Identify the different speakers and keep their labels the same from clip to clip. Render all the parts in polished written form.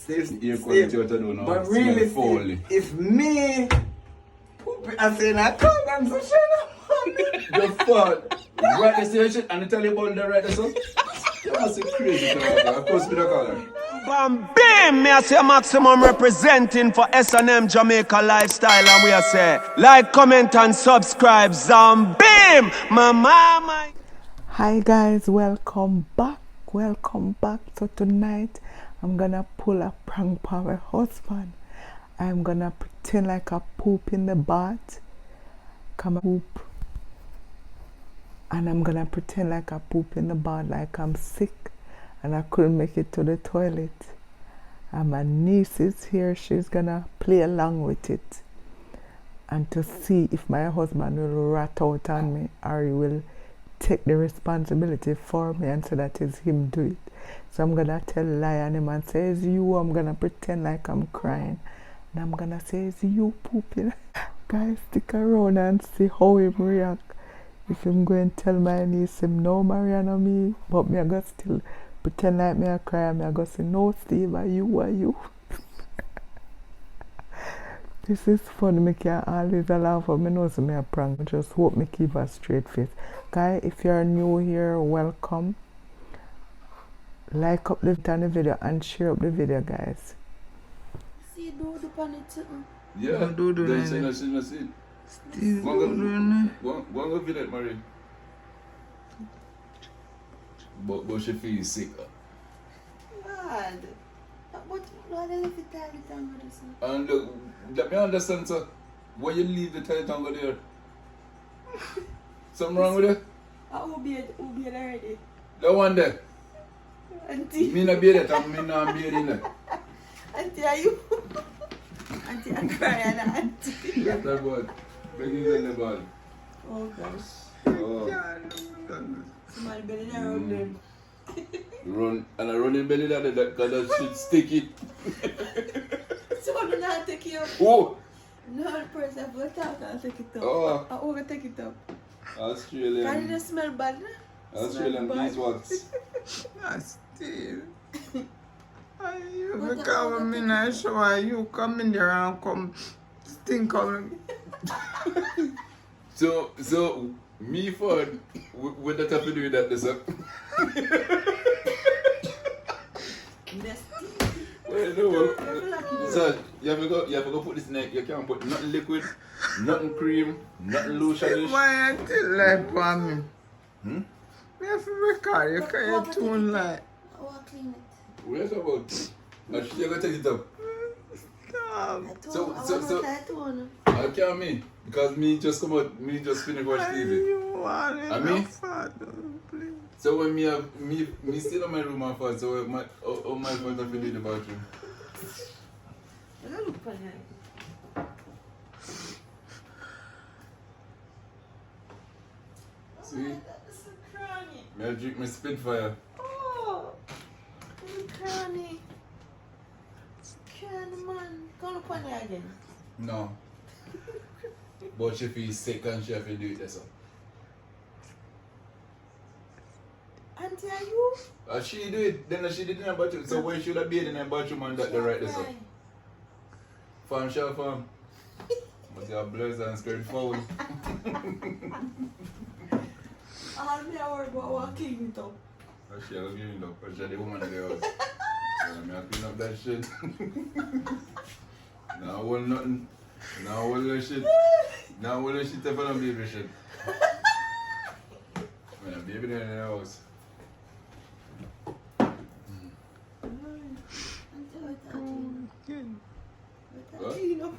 Speaker 1: Your quality what I do now.
Speaker 2: But really, if me, I say I call them so shut up.
Speaker 1: Your fault. Right this here shit and I tell you about the right this up. You must be crazy to that. Of course me the caller.
Speaker 3: Bam bam, me I say Maximum representing for S&M Jamaica lifestyle, and we are say like, comment and subscribe. Zam bam, my mama.
Speaker 2: Hi guys, welcome back. So tonight I'm gonna pull a prank on my husband. I'm gonna pretend like I poop in the bath. Come poop. And I'm gonna pretend like I poop in the bath, like I'm sick and I couldn't make it to the toilet. And my niece is here, she's gonna play along with it. And to see if my husband will rat out on me or he will take the responsibility for me and say that it's him do it. So I'm gonna lie on him and say it's you. I'm gonna pretend like I'm crying. And I'm gonna say it's you pooping. Guys, stick around and see how him react. If I'm going to tell my niece him no Mariana me, but me I go still pretend like me I cry, me I go say no Steve, are you? This is fun, me can always laugh, but me know me a prank. Just hope me keep a straight face. Guys, if you're new here, welcome. Like up the video and share up the video, guys.
Speaker 4: See, do the panit.
Speaker 1: Yeah,
Speaker 2: do
Speaker 1: they say no see.
Speaker 2: Steve,
Speaker 1: Go go village, Marie. But she feels sick.
Speaker 4: Bad. But why did you tell the tango this?
Speaker 1: And look, let me understand, sir. Why you leave the tight tango there? Something wrong with it?
Speaker 4: I will be already.
Speaker 1: The one there.
Speaker 4: Auntie.
Speaker 1: Me not be there, and me not be there.
Speaker 4: Auntie, are you? Auntie, I'm crying, Auntie.
Speaker 1: Left that ball. Bring it in the ball.
Speaker 4: Oh gosh.
Speaker 1: Oh.
Speaker 4: Somebody better around them.
Speaker 1: Run and I run in belly that because that shit sticky.
Speaker 4: So I'm not take you up.
Speaker 1: Oh!
Speaker 4: No, the person have to talk and take it up.
Speaker 1: Oh.
Speaker 4: I will take it up. Can
Speaker 1: Australian.
Speaker 4: it smell bad?
Speaker 1: Australian beeswax.
Speaker 2: Steve. You come in a shower, you come in there and come stink on me.
Speaker 1: So me for with the type of doing that this up. Well, no. So you have to go put this in there. You can't put nothing liquid, nothing cream, nothing lotion.
Speaker 2: Why you tell like for me? Me have to record you because you too like.
Speaker 4: I will clean it.
Speaker 1: What are you talking about? You're going to take it up.
Speaker 2: Stop.
Speaker 4: I told
Speaker 1: I can't me. Because me just come out, me just finish watch TV.
Speaker 2: You want it?
Speaker 1: And me?
Speaker 2: Father, please.
Speaker 1: So when me still in my room and fast, so my phone to fill in the bathroom.
Speaker 4: I don't look funny.
Speaker 1: See?
Speaker 4: That's so cranny.
Speaker 1: Me I drink my Spitfire.
Speaker 4: Oh, cranny. Cranny man. Come up on there again.
Speaker 1: No. But she feels sick and she have to do it that's all.
Speaker 4: Auntie, are you?
Speaker 1: She do it, then she did it in her bathroom. So when she would have been in her bathroom and that the right that's all. Farm shall farm. But you have blurs and skirt forward.
Speaker 4: All me I worry about what clean it up.
Speaker 1: She have given it up, but she's the woman in the house. So I clean up that shit. Now all nothing. Now all that shit. Now all that shit up on baby shit. When a baby there in the house. What?
Speaker 4: Clean up.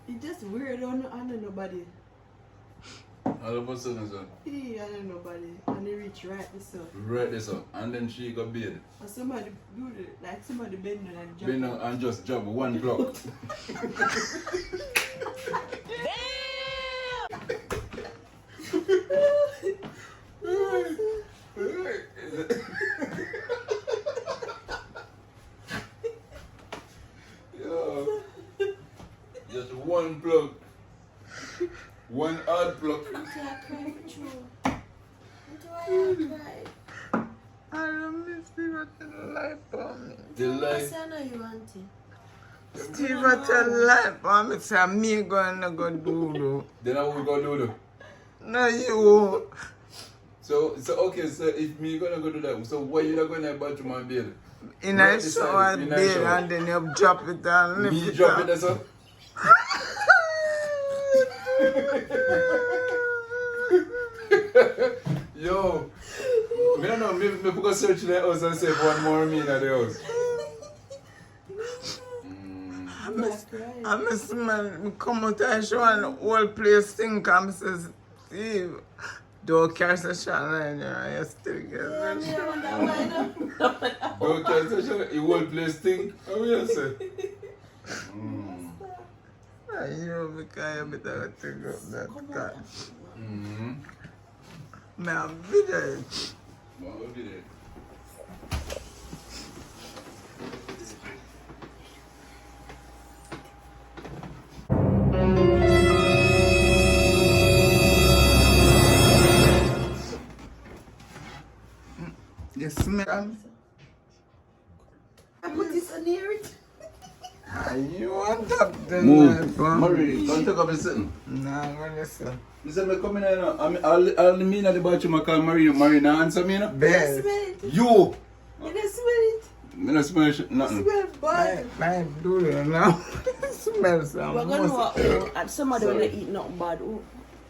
Speaker 4: It's just weird. I don't know nobody.
Speaker 1: All of a sudden, son.
Speaker 4: Yeah, I don't know nobody. And they reach right this up.
Speaker 1: Right this up. And then she got bed.
Speaker 4: Or somebody do it, like somebody bend down and jump.
Speaker 1: Bend down and just jump one block. Yo. Just one plug. One hard plug.
Speaker 4: Until I cry for true. Until I cry.
Speaker 2: I don't miss Steve at the life for me.
Speaker 1: The light.
Speaker 4: I know you want it.
Speaker 2: Steve at the life for me. Say, me gonna go do.
Speaker 1: Then how we gonna do though?
Speaker 2: No, you.
Speaker 1: So okay, so if me gonna go do that, so why you not going to bathroom and bed?
Speaker 2: In
Speaker 1: Right
Speaker 2: a
Speaker 1: beside
Speaker 2: shower
Speaker 1: it, in a
Speaker 2: bed
Speaker 1: shower.
Speaker 2: and then you drop it and lift
Speaker 1: Me
Speaker 2: it
Speaker 1: drop
Speaker 2: up.
Speaker 1: it that's all? Yo, me don't know, me go search in the house and say one more me in the house.
Speaker 2: I miss man come out and show and the whole place stink and says, Steve, don't catch the shower and you still get
Speaker 4: Yeah,
Speaker 2: the
Speaker 4: me
Speaker 2: shower.
Speaker 4: wonder why no.
Speaker 1: Don't cancel the whole place thing. How you say?
Speaker 2: You because you better take up that car.
Speaker 1: Mm-hmm.
Speaker 2: Me a video.
Speaker 1: What will be there?
Speaker 2: You smell?
Speaker 4: I put this on near it.
Speaker 2: You want that then?
Speaker 1: Move. Murray, don't take up the sitting.
Speaker 2: Nah, I'm gonna say.
Speaker 1: Listen, me come in here now. I'll mean at the bathroom, I call Murray. Murray, now answer me now.
Speaker 4: You
Speaker 2: Bed.
Speaker 4: smell it.
Speaker 1: You!
Speaker 4: You don't smell it.
Speaker 1: Me not smell shit, nothing.
Speaker 4: Smell bad.
Speaker 2: My doodle now. Smell some.
Speaker 4: We're gonna know and somebody will eat nothing bad. Oh.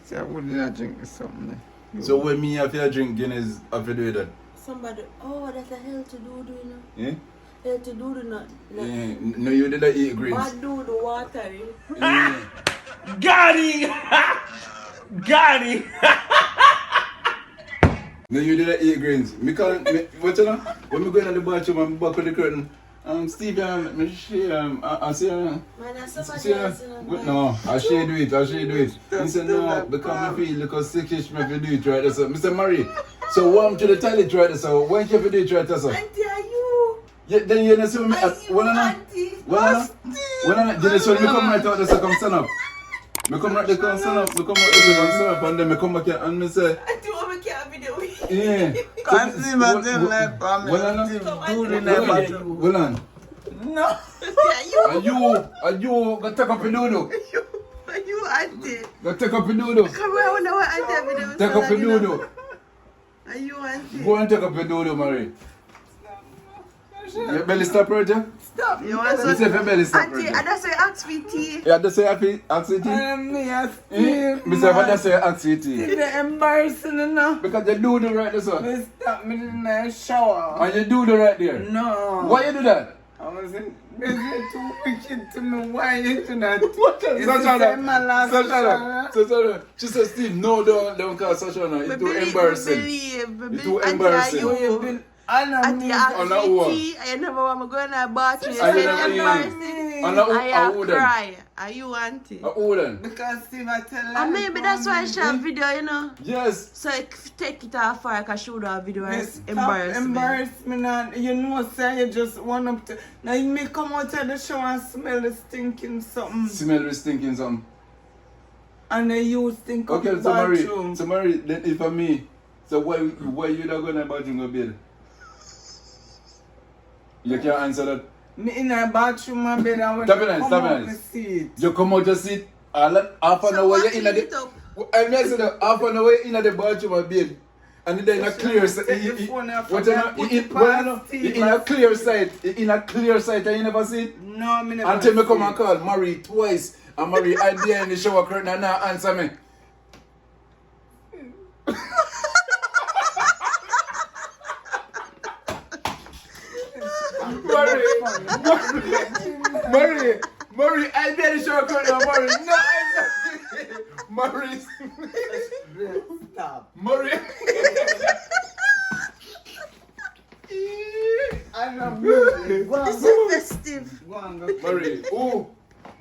Speaker 2: See, I wouldn't drink something.
Speaker 1: So when me have to drink Guinness, I have to do that.
Speaker 4: Somebody, oh, that's a hell to do, you know.
Speaker 1: Yeah?
Speaker 4: Hell to do, not.
Speaker 1: Yeah. No, you did not eat greens.
Speaker 4: Bad do the water, eh?
Speaker 1: Yeah.
Speaker 3: Got him! Got him!
Speaker 1: No, you did not eat greens. What you know? When we go in the bathroom and back of the curtain, Steve, I say,
Speaker 4: Man, that's somebody
Speaker 1: see,
Speaker 4: else, you know.
Speaker 1: no, I should do it. He said, no, because I feel like sickish, me if you do it right. So, Mr. Murray, so warm to the toilet right. So, when can you do it right? So,
Speaker 4: Auntie, are you?
Speaker 1: yeah, then you know, see me.
Speaker 4: Are you, auntie?
Speaker 1: Then so me come right out there, so come stand up. Me come right there, come stand up. Me come right there, come stand up, and then me come back here and me say,
Speaker 4: Auntie, what we can't be doing?
Speaker 1: yeah.
Speaker 2: Can't see my thing like family. Doodle in the bathroom.
Speaker 1: Well on.
Speaker 2: No.
Speaker 4: Are you?
Speaker 1: Are you go take up a doodle?
Speaker 4: Are you, auntie?
Speaker 1: Go take up a doodle.
Speaker 4: Come here, I wonder what auntie have been doing.
Speaker 1: Take up a doodle.
Speaker 4: Are you, auntie?
Speaker 1: Go and take up a doodle, Mary. Your belly stop right there?
Speaker 4: Stop. You want
Speaker 1: You say
Speaker 4: some?
Speaker 1: if your belly stop right
Speaker 4: Auntie, I
Speaker 1: there.
Speaker 4: just say ask for tea.
Speaker 1: Yeah, that's say happy, accident.
Speaker 2: And me a
Speaker 1: Me
Speaker 2: Steve.
Speaker 1: say if I say accident.
Speaker 2: It's embarrassing enough.
Speaker 1: Because you do the right there, son.
Speaker 2: Me stop me in the shower.
Speaker 1: And you do the right there.
Speaker 2: No.
Speaker 1: Why you do that?
Speaker 2: I was in busy too wicked to me. Why you do that?
Speaker 1: What?
Speaker 2: It's the same my last shower.
Speaker 1: Sashana. She said, Steve, no, don't call Sashana. It's too embarrassing. It's too embarrassing.
Speaker 4: You.
Speaker 2: And
Speaker 4: Auntie,
Speaker 2: I'm
Speaker 4: ask
Speaker 1: On that
Speaker 4: for
Speaker 1: one.
Speaker 4: tea. I never want to go in a bathroom. You
Speaker 1: I
Speaker 4: say
Speaker 1: never-
Speaker 4: embarrassing.
Speaker 1: On that one,
Speaker 4: I have
Speaker 1: wouldn't.
Speaker 4: cry. Are you, auntie?
Speaker 1: Who then?
Speaker 2: because Steve I tell her.
Speaker 4: And maybe that's why she have video, you know.
Speaker 1: Yes.
Speaker 4: So I take it off fire because she would have video and
Speaker 2: Yes,
Speaker 4: embarrass me.
Speaker 2: embarrassment and you know say you just want up to now you may come out of the shower and smell the stinking something
Speaker 1: Smell is stinking something.
Speaker 2: and then you stink up
Speaker 1: Okay,
Speaker 2: the
Speaker 1: so Mary,
Speaker 2: bathroom.
Speaker 1: then if for me, so why you not going to bathroom go bed? You can't answer that.
Speaker 2: Me in a bathroom and bed and when
Speaker 1: Stop
Speaker 2: I
Speaker 1: it,
Speaker 2: come
Speaker 1: stop
Speaker 2: out
Speaker 1: it.
Speaker 2: me see it.
Speaker 1: You come out just sit half an
Speaker 4: So
Speaker 1: hour
Speaker 4: what
Speaker 1: you in
Speaker 4: clean
Speaker 1: the
Speaker 4: it up?
Speaker 1: I mean, I said half an hour in the bathroom and bed. And then in a clear
Speaker 2: Take the phone off
Speaker 1: what
Speaker 2: and
Speaker 1: you know,
Speaker 2: put
Speaker 1: you
Speaker 2: it
Speaker 1: know,
Speaker 2: past
Speaker 1: in a clear sight, in a clear sight and you never see it.
Speaker 2: No, me never
Speaker 1: Until me
Speaker 2: see
Speaker 1: come
Speaker 2: it.
Speaker 1: and call Murray twice and Murray I there in the shower curtain and now answer me. Murray, I there in the shower curtain and Murray, no answer. Murray,
Speaker 2: Stop.
Speaker 1: Murray.
Speaker 2: I love you. Go on,
Speaker 4: This
Speaker 2: go.
Speaker 4: is festive.
Speaker 2: Go on, go.
Speaker 1: Murray, oh,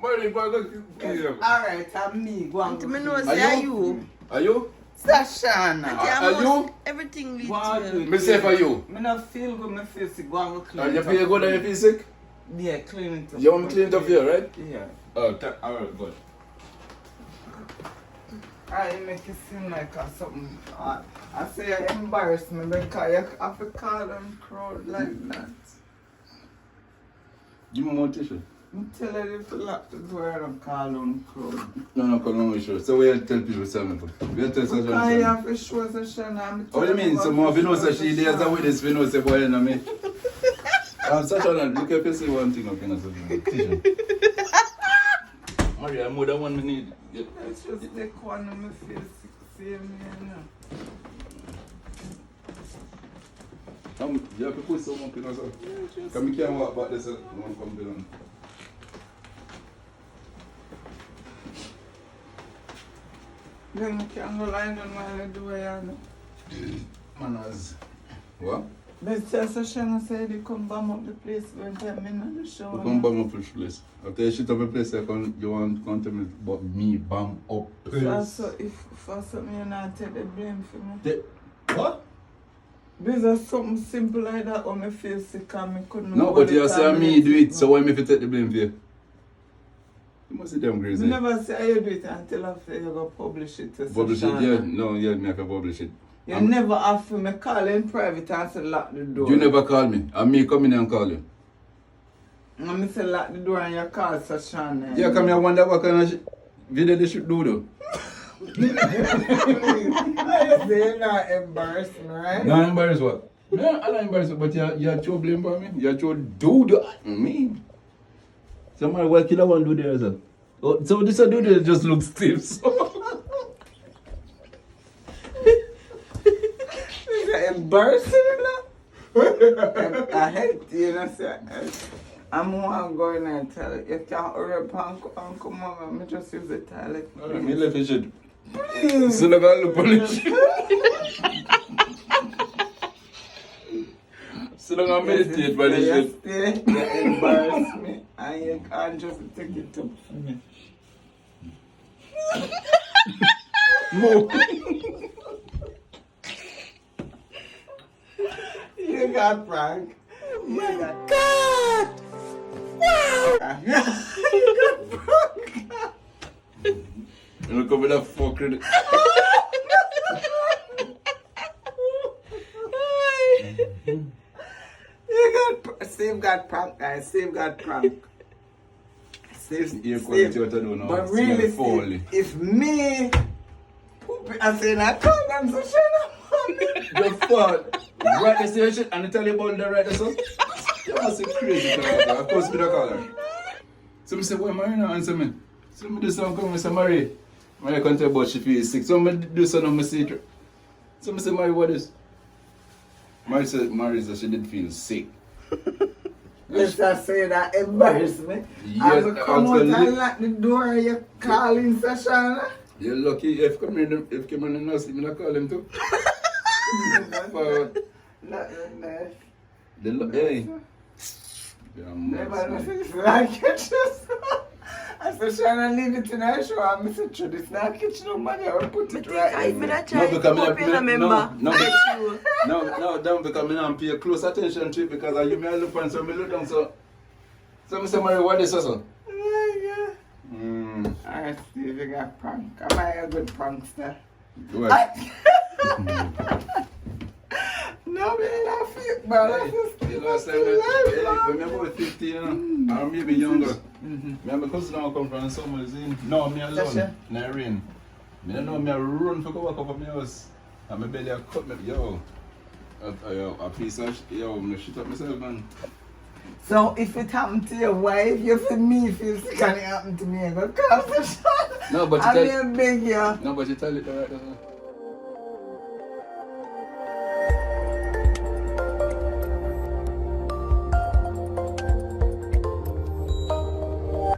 Speaker 1: Murray, go kill him.
Speaker 2: Alright, I'm me. Go on,
Speaker 4: To
Speaker 2: go.
Speaker 4: me know
Speaker 1: Are
Speaker 4: say are
Speaker 1: you?
Speaker 4: you.
Speaker 1: Are you?
Speaker 2: Sashana.
Speaker 4: Yeah,
Speaker 1: Are
Speaker 4: most-
Speaker 1: you?
Speaker 4: Everything leads
Speaker 2: Go on,
Speaker 4: to
Speaker 2: do
Speaker 4: you.
Speaker 2: it.
Speaker 1: Me say for you.
Speaker 2: Me not feel good, me feel sick. Go on, go clean
Speaker 1: Are you
Speaker 2: it
Speaker 1: feel
Speaker 2: up.
Speaker 1: good and you feel sick?
Speaker 2: Yeah, clean it up.
Speaker 1: You want me clean it up here, right?
Speaker 2: Yeah.
Speaker 1: Oh, alright, good.
Speaker 2: I make it seem like something. I say you embarrass me because you have to call them crowd like that.
Speaker 1: Give me more tissue.
Speaker 2: I'm telling you to lock the door and call them crowd.
Speaker 1: No, call on show. So we tell people something. We tell
Speaker 2: Because you have to show Sashana.
Speaker 1: What do you mean? So more, if you know that she there's a witness, we know say boy and me. Sashana, look if you see one thing up in a second. Tissue. Maria, more than one minute.
Speaker 2: It's just the one of my face. Same here.
Speaker 1: You have to put someone in us. Come you can't walk back this one come down.
Speaker 2: Then you can go line on while I do it.
Speaker 1: Manners. What?
Speaker 2: But Sashana said they come bomb up the place when I'm in the show.
Speaker 1: You come bomb up the place. After you shoot up a place, you want to come tell me about me bomb up place.
Speaker 2: So if for something you not take the blame for me.
Speaker 1: What?
Speaker 2: There's something simple like that on my face sick and I couldn't.
Speaker 1: No, but you say me do it, so why me if you take the blame for you? You must see them crazy.
Speaker 2: You never say you do it until after you go publish it to
Speaker 1: Publish it,
Speaker 2: Sashana.
Speaker 1: yeah. No, yeah, me have to publish it.
Speaker 2: You never have to me call in private and say lock the door.
Speaker 1: You never call me. And me come in and call you.
Speaker 2: And me say lock the door and you call Sashana.
Speaker 1: Yeah, come here, I wonder what kind of video they should do though.
Speaker 2: You're not embarrassed me, right?
Speaker 1: No, embarrassed what? Yeah, I'm not embarrassed, but you're too blame for me. You're too do me. Somebody what killer one do there as well. Oh, so this do there just looks stiff. So.
Speaker 2: Is that embarrassing enough? I hate you know say I'm one going and tell you, you can't hurry up and come over, me just use the toilet.
Speaker 1: Alright, me left your shit.
Speaker 2: Please.
Speaker 1: So look at the police. So long I meditate by this shit.
Speaker 2: You embarrass me and you can't just take it up for me.
Speaker 1: Move.
Speaker 2: You got prank. You got God! Wow! You got prank!
Speaker 1: You look over that fucking.
Speaker 2: Steve got prank, guys. Steve got prank.
Speaker 1: Ear quality what I do now.
Speaker 2: But really, Steve, if me, I say, I call them so shut up.
Speaker 1: The fuck? Right this your shit and I tell you about the right this one? You must be crazy. Of course, me don't call her. So I say, why Marie not answer me? So I do something, come and say, Marie. Marie can't tell about she feels sick. So I do something on my secret. So I say, Marie, what is? Marie said she did feel sick.
Speaker 2: Let's just say that embarrass me.
Speaker 1: Yes,
Speaker 2: I come out and lock the door and you calling Sashana.
Speaker 1: You're lucky if come in the nurse, I'm not call him too. Hey.
Speaker 2: Never nothing like it. I said, Shana, leave it in her show. I said, true, this not kitchen, nobody. I will put it right in there.
Speaker 1: Don't because I don't pay close attention to it because you may look and so me look down so I say, Marie, what is this one?
Speaker 2: Alright, Steve, you got prank. Am I a good prankster?
Speaker 1: What?
Speaker 2: No, man, I feel bad.
Speaker 1: You know, when I'm about 15, you know, or maybe younger. Me and my cousin now come from summer in. No, me alone. In the rain. Me don't know me run for go walk up from my house. And my belly cut me. Yo. A piece of me shit up myself, man.
Speaker 2: So if it happened to your wife, you feel me feel sick and it happened to me. I go call the shot.
Speaker 1: No, but
Speaker 2: I'm big, yeah.
Speaker 1: No, but you tell it right.